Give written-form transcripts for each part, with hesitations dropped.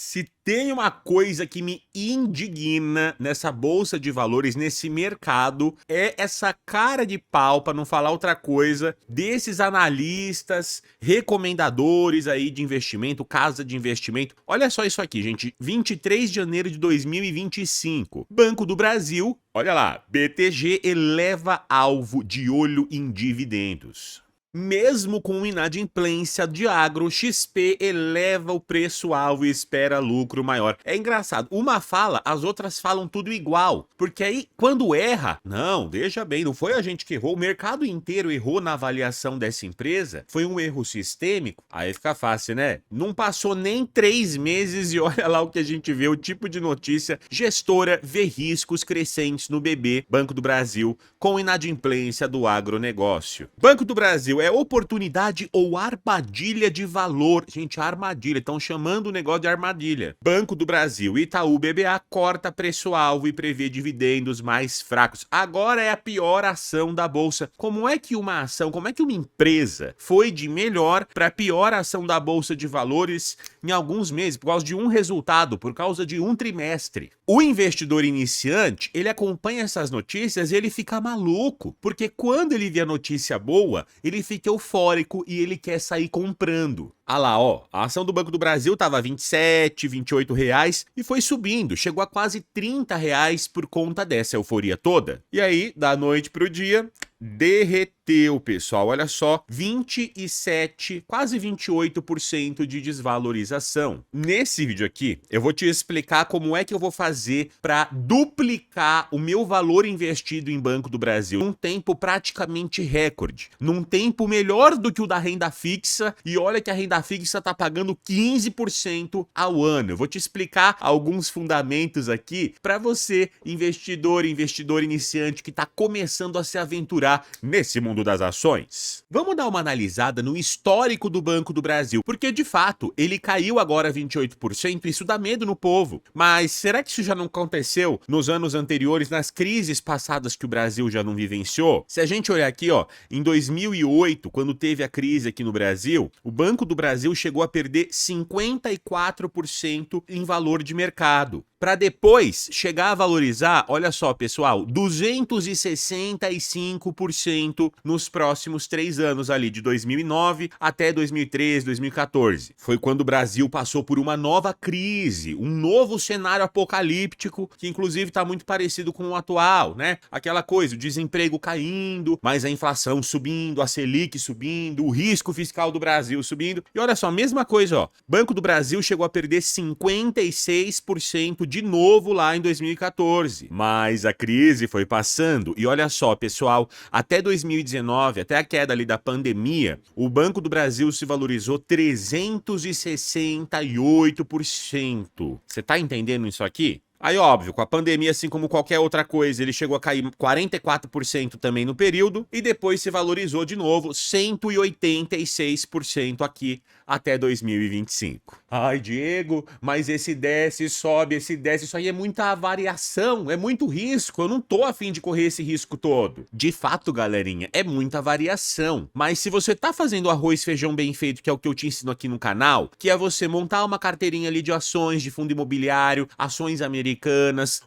Se tem uma coisa que me indigna nessa bolsa de valores, nesse mercado, é essa cara de pau, para não falar outra coisa, desses analistas, recomendadores aí de investimento, casa de investimento. Olha só isso aqui, gente, 23 de janeiro de 2025. Banco do Brasil, olha lá, BTG eleva alvo de olho em dividendos. Mesmo com inadimplência de agro, XP eleva o preço-alvo e espera lucro maior. É engraçado, uma fala, as outras falam tudo igual. Porque aí, quando erra, não, veja bem, não foi a gente que errou, o mercado inteiro errou na avaliação dessa empresa, foi um erro sistêmico, aí fica fácil, né? Não passou nem 3 meses e olha lá o que a gente vê, o tipo de notícia: gestora vê riscos crescentes no BB, Banco do Brasil, com inadimplência do agronegócio. Banco do Brasil é oportunidade ou armadilha de valor? Gente, armadilha, estão chamando o negócio de armadilha. Banco do Brasil, Itaú BBA corta preço-alvo e prevê dividendos mais fracos. Agora é a pior ação da bolsa. Como é que uma ação, como é que uma empresa foi de melhor para pior ação da bolsa de valores em alguns meses, por causa de um resultado, por causa de um trimestre? O investidor iniciante, ele acompanha essas notícias e ele fica maluco, porque quando ele vê a notícia boa, ele fica eufórico e ele quer sair comprando. Ah lá, ó, a ação do Banco do Brasil tava 27, 28 reais e foi subindo, chegou a quase 30 reais por conta dessa euforia toda. E aí, da noite pro dia, derreteu, pessoal, olha só, 27, quase 28% de desvalorização. Nesse vídeo aqui, eu vou te explicar como é que eu vou fazer para duplicar o meu valor investido em Banco do Brasil num tempo praticamente recorde, num tempo melhor do que o da renda fixa, e olha que a renda fixa tá pagando 15% ao ano. Eu vou te explicar alguns fundamentos aqui para você, investidor iniciante que tá começando a se aventurar nesse mundo das ações. Vamos dar uma analisada no histórico do Banco do Brasil, porque de fato ele caiu agora 28%, isso dá medo no povo. Mas será que isso já não aconteceu nos anos anteriores, nas crises passadas que o Brasil já não vivenciou? Se a gente olhar aqui, ó, em 2008, quando teve a crise aqui no Brasil, o Banco do Brasil chegou a perder 54% em valor de mercado, para depois chegar a valorizar, olha só, pessoal, 265% nos próximos 3 anos ali, de 2009 até 2013, 2014. Foi quando o Brasil passou por uma nova crise, um novo cenário apocalíptico, que inclusive está muito parecido com o atual, né? Aquela coisa, o desemprego caindo, mas a inflação subindo, a Selic subindo, o risco fiscal do Brasil subindo. E olha só, mesma coisa, ó, Banco do Brasil chegou a perder 56% de novo lá em 2014. Mas a crise foi passando e olha só, pessoal, até 2019, até a queda ali da pandemia, o Banco do Brasil se valorizou 368%. Você tá entendendo isso aqui? Aí, óbvio, com a pandemia, assim como qualquer outra coisa, ele chegou a cair 44% também no período e depois se valorizou de novo 186% aqui até 2025. Ai, Diego, mas esse desce, sobe, esse desce, isso aí é muita variação, é muito risco, eu não tô afim de correr esse risco todo. De fato, galerinha, é muita variação, mas se você tá fazendo arroz, feijão bem feito, que é o que eu te ensino aqui no canal, que é você montar uma carteirinha ali de ações, de fundo imobiliário, ações americanas,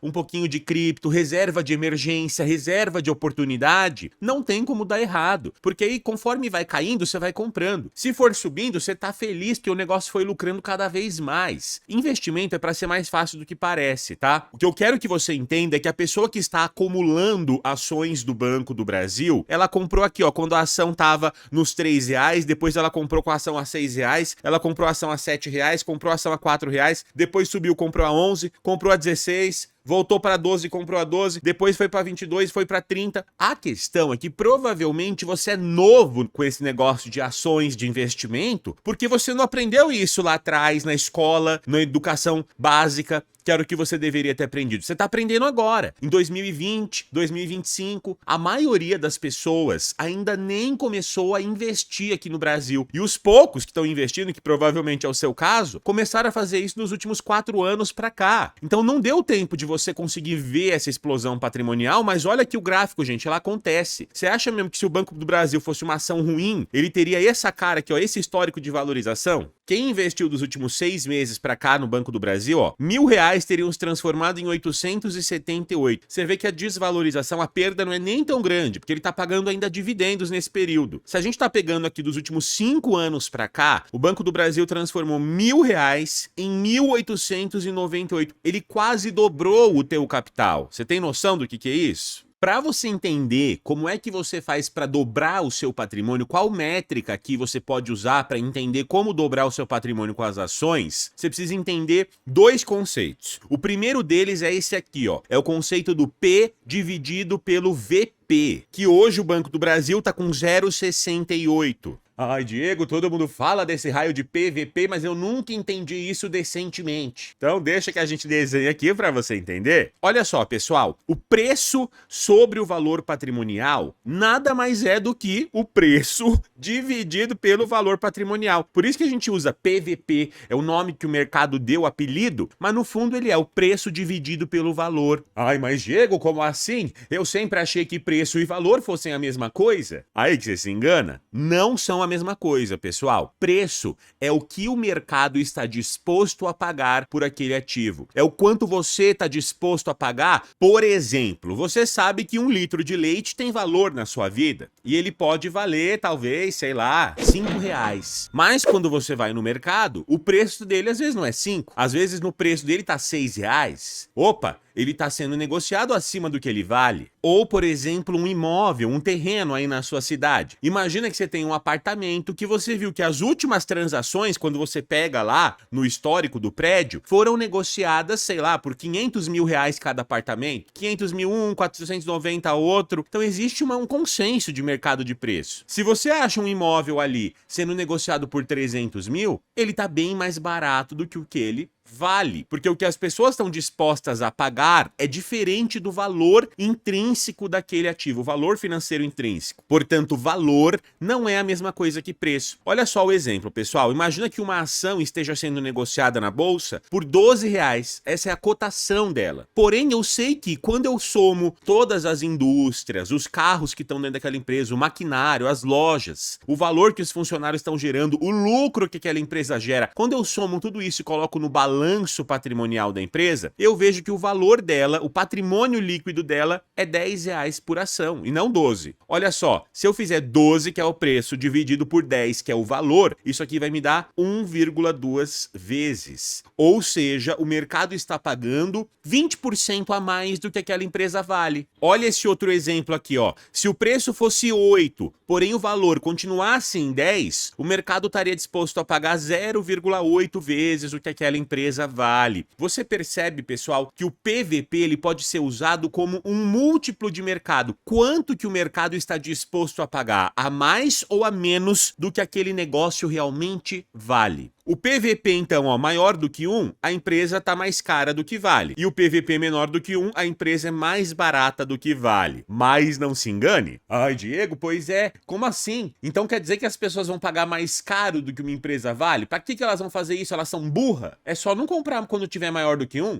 um pouquinho de cripto, reserva de emergência, reserva de oportunidade, não tem como dar errado, porque aí conforme vai caindo, você vai comprando. Se for subindo, você tá feliz que o negócio foi lucrando cada vez mais. Investimento é para ser mais fácil do que parece, tá? O que eu quero que você entenda é que a pessoa que está acumulando ações do Banco do Brasil, ela comprou aqui, ó, quando a ação tava nos 3 reais, depois ela comprou com a ação a 6 reais, ela comprou a ação a 7 reais, comprou a ação a 4 reais, depois subiu, comprou a 11, comprou a 16, voltou para 12, comprou a 12, depois foi para 22, foi para 30. A questão é que provavelmente você é novo com esse negócio de ações de investimento, porque você não aprendeu isso lá atrás na escola, na educação básica, que era o que você deveria ter aprendido. Você tá aprendendo agora. Em 2020, 2025, a maioria das pessoas ainda nem começou a investir aqui no Brasil. E os poucos que estão investindo, que provavelmente é o seu caso, começaram a fazer isso nos últimos 4 anos pra cá. Então não deu tempo de você conseguir ver essa explosão patrimonial, mas olha aqui o gráfico, gente, ela acontece. Você acha mesmo que se o Banco do Brasil fosse uma ação ruim, ele teria essa cara aqui, ó, esse histórico de valorização? Quem investiu dos últimos 6 meses pra cá no Banco do Brasil, ó, R$1.000 teriam se transformado em 878. Você vê que a desvalorização, a perda não é nem tão grande, porque ele tá pagando ainda dividendos nesse período. Se a gente tá pegando aqui dos últimos 5 anos pra cá, o Banco do Brasil transformou R$1.000 em 1.898. Ele quase dobrou o teu capital. Você tem noção do que é isso? Para você entender como é que você faz para dobrar o seu patrimônio, qual métrica que você pode usar para entender como dobrar o seu patrimônio com as ações, você precisa entender 2 conceitos. O primeiro deles é esse aqui, ó, é o conceito do P dividido pelo VP, que hoje o Banco do Brasil está com 0,68. Ai, Diego, todo mundo fala desse raio de PVP, mas eu nunca entendi isso decentemente. Então deixa que a gente desenhe aqui para você entender. Olha só, pessoal, o preço sobre o valor patrimonial nada mais é do que o preço dividido pelo valor patrimonial. Por isso que a gente usa PVP, é o nome que o mercado deu, apelido, mas no fundo ele é o preço dividido pelo valor. Ai, mas Diego, como assim? Eu sempre achei que preço e valor fossem a mesma coisa. Aí que você se engana. Não são a mesma coisa, pessoal. Preço é o que o mercado está disposto a pagar por aquele ativo. É o quanto você está disposto a pagar. Por exemplo, você sabe que 1 litro de leite tem valor na sua vida e ele pode valer, talvez, sei lá, R$5. Mas quando você vai no mercado, o preço dele às vezes não é 5. Às vezes no preço dele tá R$6. Opa! Ele está sendo negociado acima do que ele vale. Ou, por exemplo, um imóvel, um terreno aí na sua cidade. Imagina que você tem um apartamento que você viu que as últimas transações, quando você pega lá no histórico do prédio, foram negociadas, sei lá, por R$500 mil cada apartamento. 500 mil um, 490 outro. Então existe um consenso de mercado de preço. Se você acha um imóvel ali sendo negociado por 300 mil, ele está bem mais barato do que o que ele vale, porque o que as pessoas estão dispostas a pagar é diferente do valor intrínseco daquele ativo, o valor financeiro intrínseco. Portanto, valor não é a mesma coisa que preço. Olha só o exemplo, pessoal. Imagina que uma ação esteja sendo negociada na bolsa por R$12. Essa é a cotação dela. Porém, eu sei que quando eu somo todas as indústrias, os carros que estão dentro daquela empresa, o maquinário, as lojas, o valor que os funcionários estão gerando, o lucro que aquela empresa gera, quando eu somo tudo isso e coloco no balanço patrimonial da empresa, eu vejo que o valor dela, o patrimônio líquido dela é R$10 por ação e não 12. Olha só, se eu fizer 12, que é o preço, dividido por 10, que é o valor, isso aqui vai me dar 1,2 vezes. Ou seja, o mercado está pagando 20% a mais do que aquela empresa vale. Olha esse outro exemplo aqui, ó. Se o preço fosse 8, porém o valor continuasse em 10, o mercado estaria disposto a pagar 0,8 vezes o que aquela empresa vale. Você percebe, pessoal, que o PVP ele pode ser usado como um múltiplo de mercado. Quanto que o mercado está disposto a pagar? A mais ou a menos do que aquele negócio realmente vale? O PVP, então, ó, maior do que 1, a empresa está mais cara do que vale. E o PVP menor do que 1, a empresa é mais barata do que vale. Mas não se engane. Ai, Diego, pois é. Como assim? Então quer dizer que as pessoas vão pagar mais caro do que uma empresa vale? Para que elas vão fazer isso? Elas são burras? É só não comprar quando tiver maior do que 1?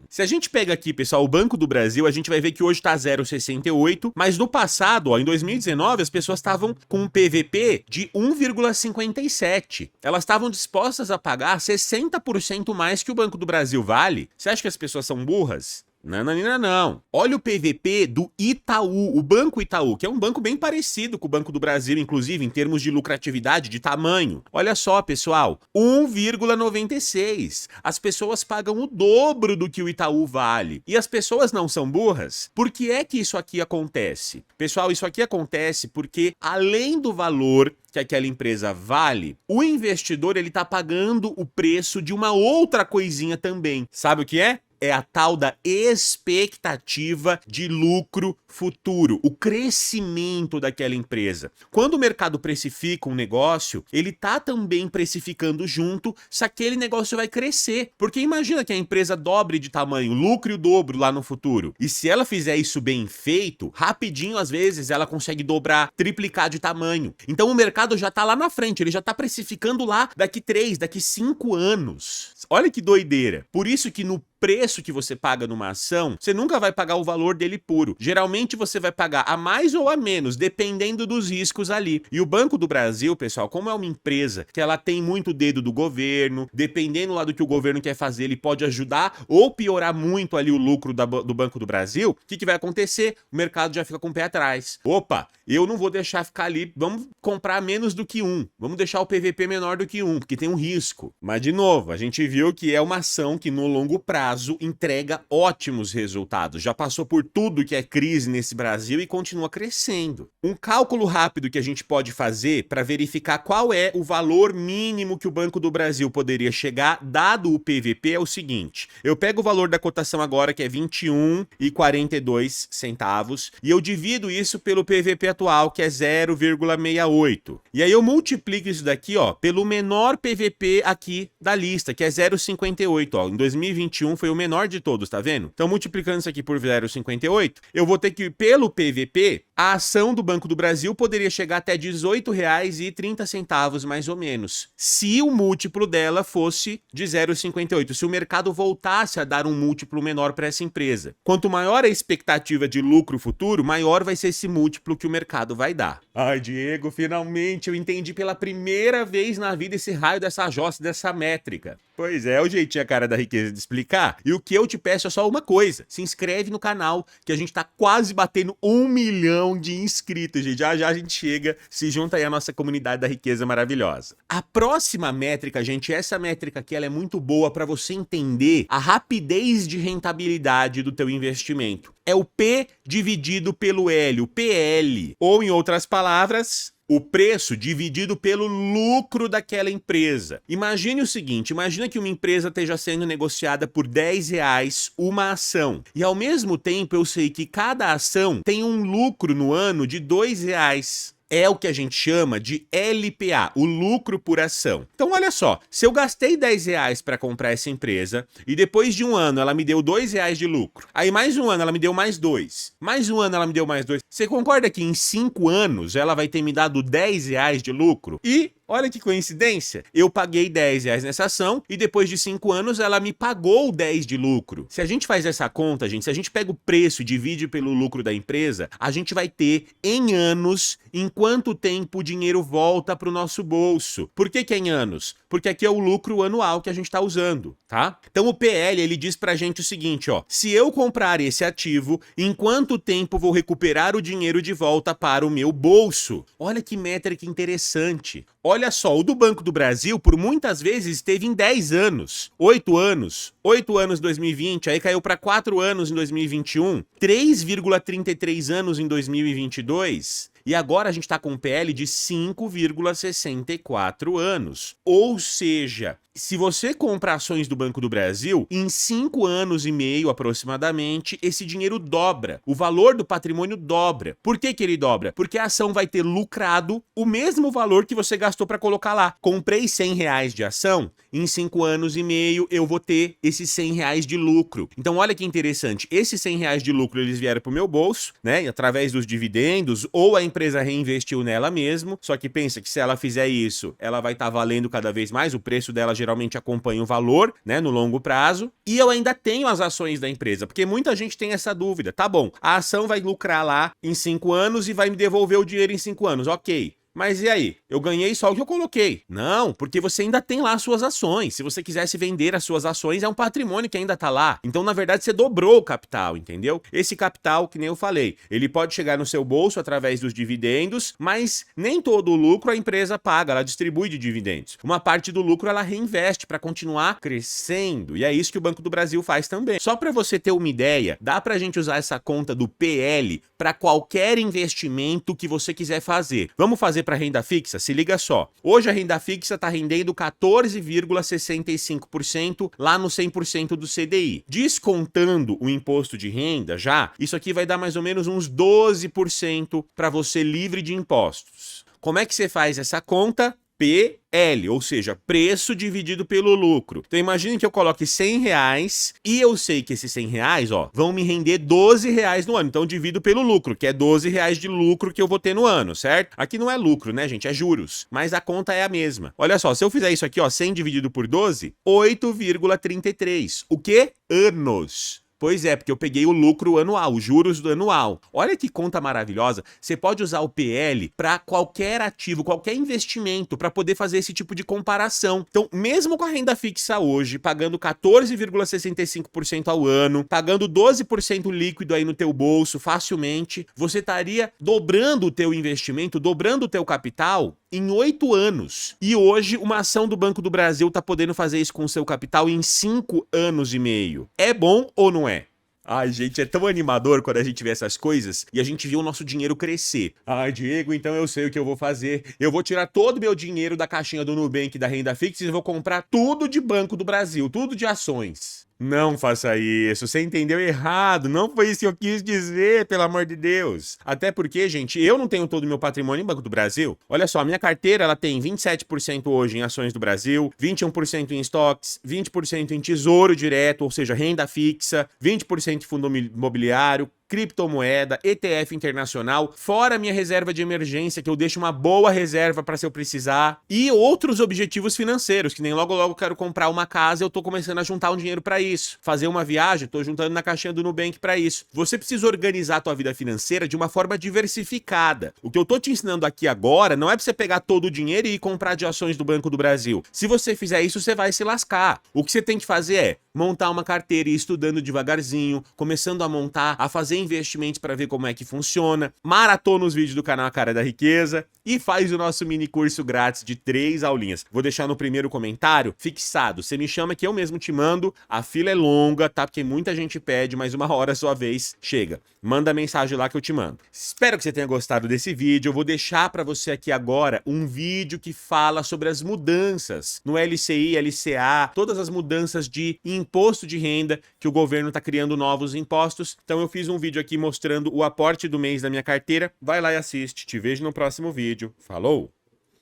Se a gente pega aqui, pessoal, o Banco do Brasil, a gente vai ver que hoje está 0,68, mas no passado, ó, em 2019, as pessoas estavam com um PVP de 1,57. Elas estavam dispostas a pagar 60% mais que o Banco do Brasil vale. Você acha que as pessoas são burras? Não. Olha o PVP do Itaú, o Banco Itaú, que é um banco bem parecido com o Banco do Brasil, inclusive em termos de lucratividade, de tamanho. Olha só, pessoal, 1,96. As pessoas pagam o dobro do que o Itaú vale. E as pessoas não são burras? Por que é que isso aqui acontece? Pessoal, isso aqui acontece porque, além do valor que aquela empresa vale, o investidor ele tá pagando o preço de uma outra coisinha também. Sabe o que é? É a tal da expectativa de lucro futuro, o crescimento daquela empresa. Quando o mercado precifica um negócio, ele tá também precificando junto se aquele negócio vai crescer. Porque imagina que a empresa dobre de tamanho, lucre o dobro lá no futuro. E se ela fizer isso bem feito, rapidinho, às vezes, ela consegue dobrar, triplicar de tamanho. Então o mercado já tá lá na frente, ele já tá precificando lá daqui 3, daqui 5 anos. Olha que doideira. Por isso que no preço que você paga numa ação, você nunca vai pagar o valor dele puro. Geralmente você vai pagar a mais ou a menos, dependendo dos riscos ali. E o Banco do Brasil, pessoal, como é uma empresa que ela tem muito dedo do governo, dependendo lá do que o governo quer fazer, ele pode ajudar ou piorar muito ali o lucro do Banco do Brasil, o que vai acontecer? O mercado já fica com o pé atrás. Opa, eu não vou deixar ficar ali, vamos comprar menos do que 1, vamos deixar o PVP menor do que 1, porque tem um risco. Mas, de novo, a gente viu que é uma ação que no longo prazo entrega ótimos resultados. Já passou por tudo que é crise nesse Brasil e continua crescendo. Um cálculo rápido que a gente pode fazer para verificar qual é o valor mínimo que o Banco do Brasil poderia chegar, dado o PVP, é o seguinte. Eu pego o valor da cotação agora, que é 21,42 centavos, e eu divido isso pelo PVP atual, que é 0,68. E aí eu multiplico isso daqui, ó, pelo menor PVP aqui da lista, que é 0,58, ó. Em 2021 foi o menor de todos, tá vendo? Então, multiplicando isso aqui por 0,58, eu vou ter que, pelo PVP, a ação do Banco do Brasil poderia chegar até R$ 18,30, mais ou menos, se o múltiplo dela fosse de 0,58, se o mercado voltasse a dar um múltiplo menor para essa empresa. Quanto maior a expectativa de lucro futuro, maior vai ser esse múltiplo que o mercado vai dar. Ai, Diego, finalmente eu entendi pela primeira vez na vida esse raio dessa jossa, dessa métrica. Pois é, o jeitinho a cara da riqueza de explicar. E o que eu te peço é só uma coisa. Se inscreve no canal, que a gente tá quase batendo 1 milhão de inscritos, gente. Já já a gente chega, se junta aí à nossa comunidade da riqueza maravilhosa. A próxima métrica, gente, essa métrica aqui, ela é muito boa para você entender a rapidez de rentabilidade do teu investimento. É o P dividido pelo L, o PL. Ou, em outras palavras, o preço dividido pelo lucro daquela empresa. Imagine o seguinte, imagina que uma empresa esteja sendo negociada por R$10 uma ação. E ao mesmo tempo eu sei que cada ação tem um lucro no ano de R$2. É o que a gente chama de LPA, o lucro por ação. Então, olha só, se eu gastei R$10 para comprar essa empresa e depois de um ano ela me deu R$2 de lucro, aí mais um ano ela me deu mais 2, mais um ano ela me deu mais 2, você concorda que em 5 anos ela vai ter me dado R$10 de lucro? E olha que coincidência, eu paguei R$10 nessa ação e depois de 5 anos ela me pagou 10 de lucro. Se a gente faz essa conta, gente, se a gente pega o preço e divide pelo lucro da empresa, a gente vai ter em anos em quanto tempo o dinheiro volta para o nosso bolso. Por que é em anos? Porque aqui é o lucro anual que a gente está usando, tá? Então o PL, ele diz pra gente o seguinte, ó, se eu comprar esse ativo, em quanto tempo vou recuperar o dinheiro de volta para o meu bolso? Olha que métrica interessante. Olha só, o do Banco do Brasil, por muitas vezes, esteve em 10 anos, 8 anos, 8 anos em 2020, aí caiu para 4 anos em 2021, 3,33 anos em 2022, e agora a gente está com um PL de 5,64 anos. Ou seja, se você compra ações do Banco do Brasil, em 5 anos e meio aproximadamente, esse dinheiro dobra. O valor do patrimônio dobra. Por que ele dobra? Porque a ação vai ter lucrado o mesmo valor que você gastou para colocar lá. Comprei R$100 de ação, em 5 anos e meio eu vou ter esses R$100 de lucro. Então olha que interessante, esses R$100 de lucro eles vieram para o meu bolso, né, através dos dividendos, ou a empresa reinvestiu nela mesmo, só que pensa que se ela fizer isso, ela vai estar valendo cada vez mais, o preço dela geralmente acompanha o valor, né, no longo prazo, e eu ainda tenho as ações da empresa, porque muita gente tem essa dúvida, tá bom, a ação vai lucrar lá em 5 anos e vai me devolver o dinheiro em 5 anos, ok. Mas e aí? Eu ganhei só o que eu coloquei. Não, porque você ainda tem lá as suas ações. Se você quisesse vender as suas ações, é um patrimônio que ainda tá lá. Então, na verdade, você dobrou o capital, entendeu? Esse capital, que nem eu falei, ele pode chegar no seu bolso através dos dividendos, mas nem todo o lucro a empresa paga, ela distribui de dividendos. Uma parte do lucro ela reinveste para continuar crescendo. E é isso que o Banco do Brasil faz também. Só para você ter uma ideia, dá pra gente usar essa conta do PL para qualquer investimento que você quiser fazer. Vamos fazer para renda fixa? Se liga só. Hoje a renda fixa está rendendo 14,65% lá no 100% do CDI. Descontando o imposto de renda já, isso aqui vai dar mais ou menos uns 12% para você livre de impostos. Como é que você faz essa conta? PL, ou seja, preço dividido pelo lucro. Então imagine que eu coloque R$100 e eu sei que esses R$100, ó, vão me render R$12 no ano. Então eu divido pelo lucro, que é R$12 de lucro que eu vou ter no ano, certo? Aqui não é lucro, né, gente? É juros. Mas a conta é a mesma. Olha só, se eu fizer isso aqui, ó, 100 dividido por 12, 8,33. O quê? Anos. Pois é, porque eu peguei o lucro anual, os juros do anual. Olha que conta maravilhosa. Você pode usar o PL para qualquer ativo, qualquer investimento, para poder fazer esse tipo de comparação. Então, mesmo com a renda fixa hoje, pagando 14,65% ao ano, pagando 12% líquido aí no teu bolso facilmente, você estaria dobrando o teu investimento, dobrando o teu capital em 8 anos. E hoje, uma ação do Banco do Brasil está podendo fazer isso com o seu capital em 5 anos e meio. É bom ou não é? Ai, gente, é tão animador quando a gente vê essas coisas e a gente vê o nosso dinheiro crescer. Ai, Diego, então eu sei o que eu vou fazer. Eu vou tirar todo o meu dinheiro da caixinha do Nubank da renda fixa e vou comprar tudo de Banco do Brasil, tudo de ações. Não faça isso, você entendeu errado, não foi isso que eu quis dizer, pelo amor de Deus. Até porque, gente, eu não tenho todo o meu patrimônio em Banco do Brasil. Olha só, a minha carteira, ela tem 27% hoje em ações do Brasil, 21% em estoques, 20% em tesouro direto, ou seja, renda fixa, 20% em fundo imobiliário, criptomoeda, ETF internacional, fora minha reserva de emergência, que eu deixo uma boa reserva para se eu precisar, e outros objetivos financeiros, que nem logo eu quero comprar uma casa, eu tô começando a juntar um dinheiro para isso. Fazer uma viagem, tô juntando na caixinha do Nubank para isso. Você precisa organizar a tua vida financeira de uma forma diversificada. O que eu tô te ensinando aqui agora não é para você pegar todo o dinheiro e ir comprar de ações do Banco do Brasil. Se você fizer isso, você vai se lascar. O que você tem que fazer é montar uma carteira e ir estudando devagarzinho, começando a montar, a fazer investimentos para ver como é que funciona, maratona os vídeos do canal A Cara da Riqueza e faz o nosso mini curso grátis de 3 aulinhas. Vou deixar no primeiro comentário fixado. Você me chama que eu mesmo te mando. A fila é longa, tá? Porque muita gente pede, mas uma hora a sua vez chega. Manda mensagem lá que eu te mando. Espero que você tenha gostado desse vídeo. Eu vou deixar para você aqui agora um vídeo que fala sobre as mudanças no LCI, LCA, todas as mudanças de imposto de renda que o governo está criando novos impostos. Então eu fiz um vídeo aqui mostrando o aporte do mês da minha carteira. Vai lá e assiste. Te vejo no próximo vídeo. Falou!